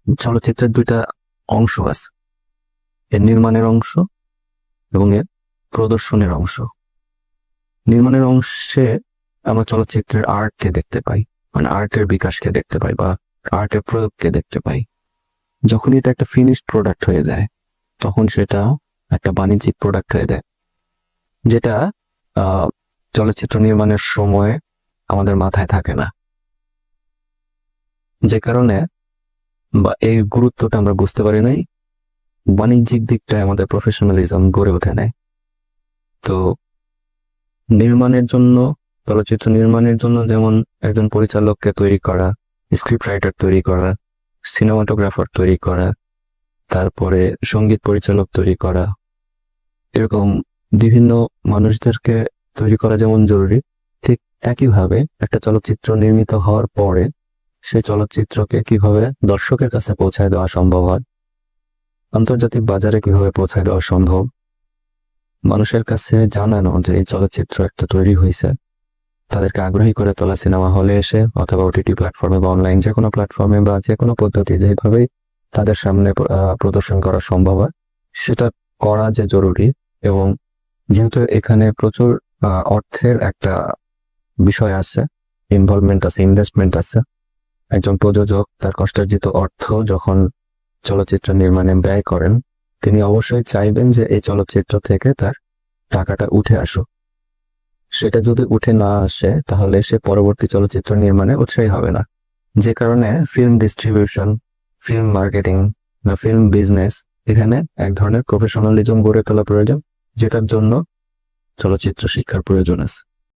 চলচ্চিত্রের দুইটা অংশ আছে, এর নির্মাণের অংশ এবং এর প্রদর্শনের অংশ। নির্মাণের অংশে আমরা চলচ্চিত্রের আর্টকে দেখতে পাই, মানে আর্টের বিকাশকে দেখতে পাই বা আর্টের প্রয়োগকে দেখতে পাই। যখন এটা একটা ফিনিশড প্রোডাক্ট হয়ে যায় তখন সেটা একটা বাণিজ্যিক প্রোডাক্ট হয়ে যায়, যেটা চলচ্চিত্র নির্মাণের সময় আমাদের মাথায় থাকে না, যে কারণে বা এই গুরুত্বটা আমরা বুঝতে পারি নাই, বাণিজ্যিক দিকটায় আমাদের প্রফেশনালিজম গড়ে ওঠে নাই। তো নির্মাণের জন্য, চলচ্চিত্র নির্মাণের জন্য যেমন একজন পরিচালককে তৈরি করা, স্ক্রিপ্ট রাইটার তৈরি করা, সিনেমাটোগ্রাফার তৈরি করা, তারপরে সঙ্গীত পরিচালক তৈরি করা, এরকম বিভিন্ন মানুষদেরকে তৈরি করা যেমন জরুরি, ঠিক একইভাবে একটা চলচ্চিত্র নির্মিত হওয়ার পরে সেই চলচ্চিত্রকে কিভাবে দর্শকের কাছে পৌঁছায় দেওয়া সম্ভব হয়, আন্তর্জাতিক বাজারে কিভাবে পৌঁছায় দেওয়া সম্ভব, মানুষের কাছে জানানো যে এই চলচ্চিত্র একটা তৈরি হয়েছে, তাদেরকে আগ্রহী করে তোলা সিনেমা হলে এসে অথবা ওটিটি প্ল্যাটফর্মে বা অনলাইন যে কোনো প্ল্যাটফর্মে বা যে কোনো পদ্ধতি যেভাবেই তাদের সামনে প্রদর্শন করা সম্ভব হয় সেটা করা যে জরুরি। এবং যেহেতু এখানে প্রচুর অর্থের একটা বিষয় আছে, ইনভলভমেন্ট আছে, ইনভেস্টমেন্ট আছে, একজন প্রযোজক তার কষ্টার্জিত অর্থ যখন চলচ্চিত্র নির্মাণে ব্যয় করেন তিনি অবশ্যই চাইবেন যে এই চলচ্চিত্র থেকে তার টাকাটা উঠে আসুক। সেটা যদি উঠে না আসে তাহলে সে পরবর্তী চলচ্চিত্র নির্মাণে উৎসাহী হবে না, যে কারণে ফিল্ম ডিস্ট্রিবিউশন, ফিল্ম মার্কেটিং বা ফিল্ম বিজনেস, এখানে এক ধরনের প্রফেশনালিজম গড়ে তোলা প্রয়োজন, যেটার জন্য চলচ্চিত্র শিক্ষার প্রয়োজন আছে।